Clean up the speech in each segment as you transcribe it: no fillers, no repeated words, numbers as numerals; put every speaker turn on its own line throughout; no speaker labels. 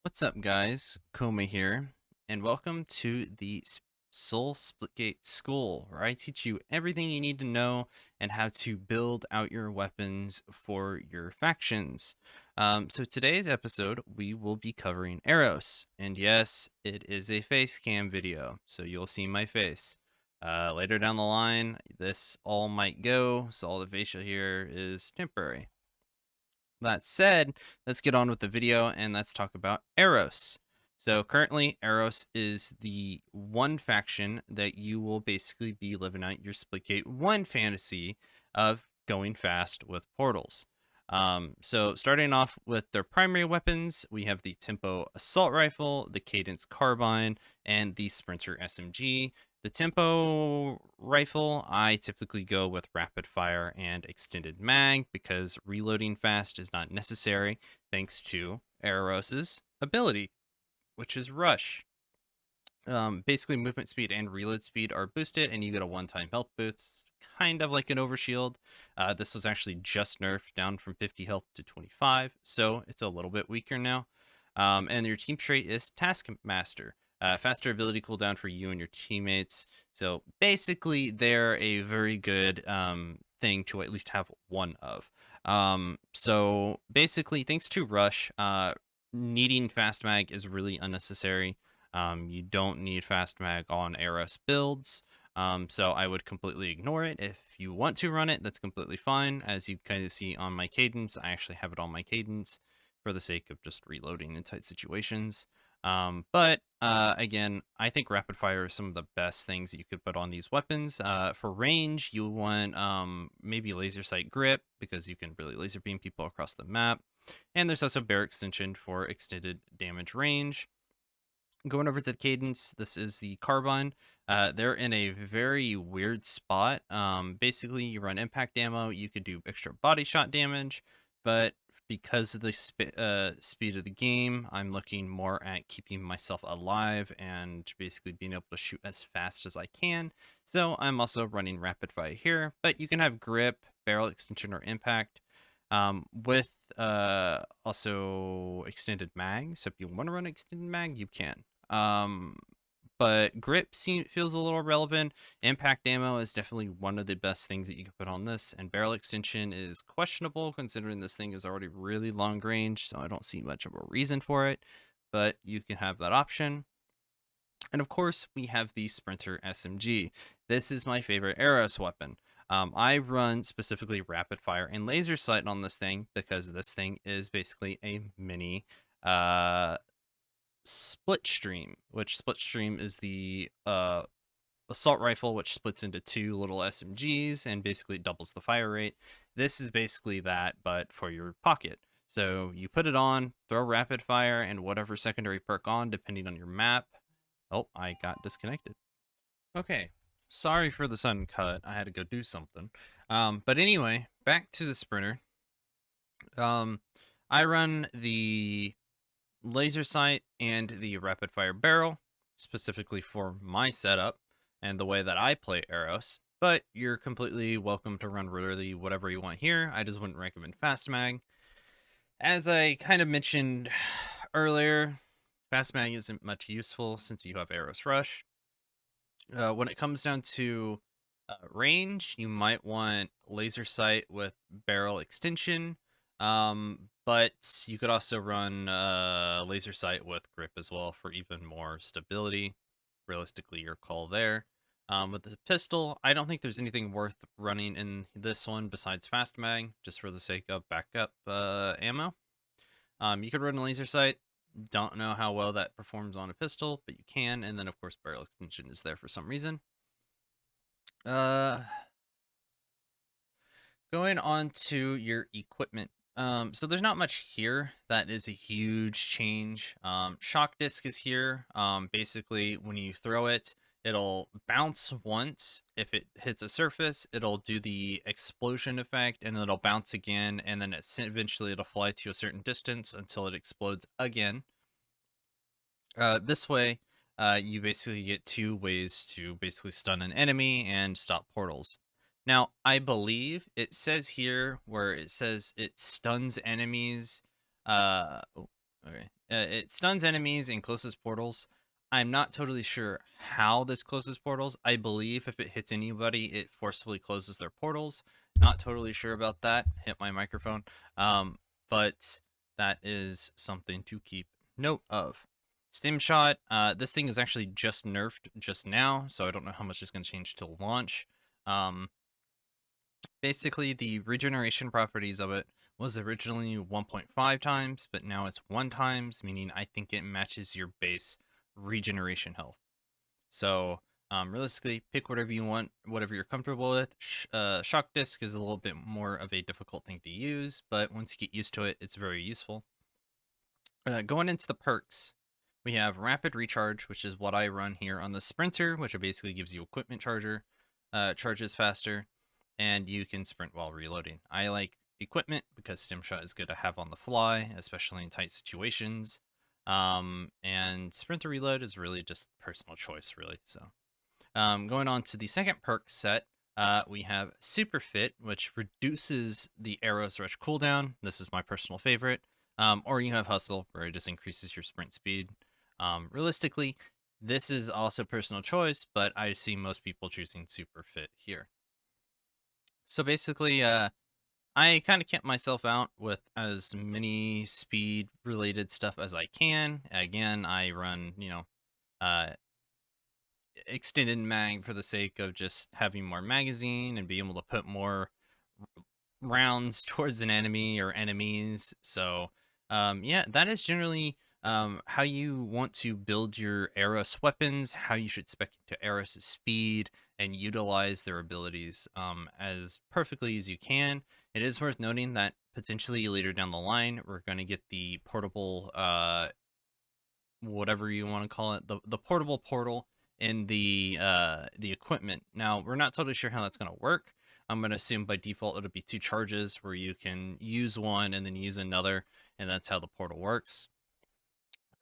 What's up, guys? Koma here, and welcome to the Soul Splitgate School, where I teach you everything you need to know and how to build out your weapons for your factions. So today's episode, we will be covering Aeros, and yes, it is a face cam video, so you'll see my face. Later down the line, this all might go, so all the facial here is temporary. That said, let's get on with the video and let's talk about Aeros. So currently, Aeros is the one faction that you will basically be living out your Splitgate 1 fantasy of going fast with portals. So starting off with their primary weapons, we have the Tempo Assault Rifle, the Cadence Carbine, and the Sprinter SMG. The tempo rifle, I typically go with rapid fire and extended mag because reloading fast is not necessary thanks to Aeros's ability, which is rush. Basically, movement speed and reload speed are boosted, and you get a one-time health boost, kind of like an overshield. This was actually just nerfed down from 50 health to 25, so it's a little bit weaker now. And your team trait is Taskmaster. Faster ability cooldown for you and your teammates. So basically, they're a very good thing to at least have one of. So basically, thanks to Rush, needing Fast Mag is really unnecessary. You don't need Fast Mag on Aeros builds. So I would completely ignore it. If you want to run it, that's completely fine. As you kind of see on my cadence, I actually have it on my cadence for the sake of just reloading in tight situations. But again, I think rapid fire is some of the best things that you could put on these weapons. For range, you want maybe laser sight grip because you can really laser beam people across the map. And there's also barrel extension for extended damage range. Going over to the cadence, this is the carbine. They're in a very weird spot. Basically, you run impact ammo, you could do extra body shot damage, but because of the speed of the game, I'm looking more at keeping myself alive and basically being able to shoot as fast as I can. So I'm also running rapid fire here, but you can have grip, barrel extension, or impact. With also extended mag. So if you want to run extended mag, you can. But grip feels a little relevant. Impact ammo is definitely one of the best things that you can put on this, and barrel extension is questionable considering this thing is already really long range, so I don't see much of a reason for it, but you can have that option. And of course, we have the Sprinter SMG. This is my favorite Aeros weapon. I run specifically rapid fire and laser sight on this thing because this thing is basically a mini split stream, which split stream is the assault rifle, which splits into two little SMGs and basically doubles the fire rate. This is basically that, but for your pocket. So you put it on, throw rapid fire and whatever secondary perk on, depending on your map. Oh, I got disconnected. Okay, sorry for the sudden cut. I had to go do something. But anyway, back to the Sprinter. I run the laser sight and the rapid fire barrel specifically for my setup and the way that I play Aeros, but you're completely welcome to run literally whatever you want here. I just wouldn't recommend fast mag. As I kind of mentioned earlier, fast mag isn't much useful since you have Aeros Rush. When it comes down to range, you might want laser sight with barrel extension. But you could also run laser sight with grip as well for even more stability. Realistically, your call there. With the pistol, I don't think there's anything worth running in this one besides fast mag, just for the sake of backup ammo. You could run a laser sight. Don't know how well that performs on a pistol, but you can. And then, of course, barrel extension is there for some reason. Going on to your equipment. So there's not much here that is a huge change. Shock disc is here. Basically, when you throw it, it'll bounce once. If it hits a surface, it'll do the explosion effect, and then it'll bounce again, and then eventually it'll fly to a certain distance until it explodes again. This way, you basically get two ways to basically stun an enemy and stop portals. Now, I believe it says here where it says it stuns enemies. Oh, okay. It stuns enemies in closest portals. I'm not totally sure how this closes portals. I believe if it hits anybody, it forcibly closes their portals. Not totally sure about that. Hit my microphone. But that is something to keep note of. Stim shot. This thing is actually just nerfed just now, so I don't know how much is going to change till launch. Basically, the regeneration properties of it was originally 1.5 times, but now it's 1 times, meaning I think it matches your base regeneration health. So, realistically, pick whatever you want, whatever you're comfortable with. Shock disc is a little bit more of a difficult thing to use, but once you get used to it, it's very useful. Going into the perks, we have rapid recharge, which is what I run here on the sprinter, which basically gives you equipment charger, charges faster, and you can sprint while reloading. I like equipment because stim shot is good to have on the fly, especially in tight situations. And sprint to reload is really just personal choice, really. So, going on to the second perk set, we have Super Fit, which reduces the Aeros rush cooldown. This is my personal favorite. Or you have Hustle, where it just increases your sprint speed. Realistically, this is also personal choice, but I see most people choosing Super Fit here. So basically, I kind of kept myself out with as many speed related stuff as I can. Again, I run, extended mag for the sake of just having more magazine and be able to put more rounds towards an enemy or enemies. So, yeah, that is generally how you want to build your Aeros weapons, how you should spec into Aeros' speed and utilize their abilities as perfectly as you can. It is worth noting that potentially later down the line, we're going to get the portable, whatever you want to call it, the portable portal in the equipment. Now, we're not totally sure how that's going to work. I'm going to assume by default it'll be 2 charges where you can use one and then use another, and that's how the portal works.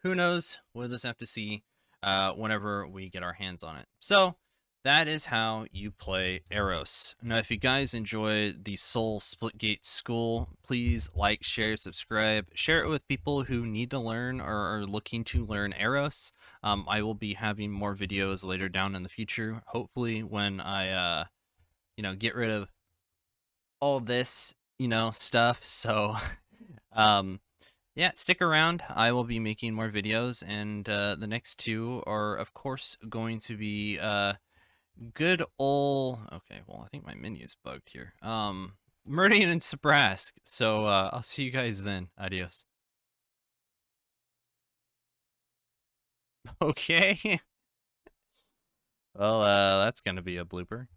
Who knows? We'll just have to see whenever we get our hands on it. So that is how you play Aeros. Now, if you guys enjoy the Soul Splitgate School, please like, share, subscribe, share it with people who need to learn or are looking to learn Aeros. I will be having more videos later down in the future. Hopefully, when I, get rid of all this, stuff. So, yeah, stick around. I will be making more videos, and the next 2 are, of course, going to be good ol'. Okay, well, I think my menu's bugged here. Meridian and Sabrask. So I'll see you guys then. Adios. Okay. Well, that's gonna be a blooper.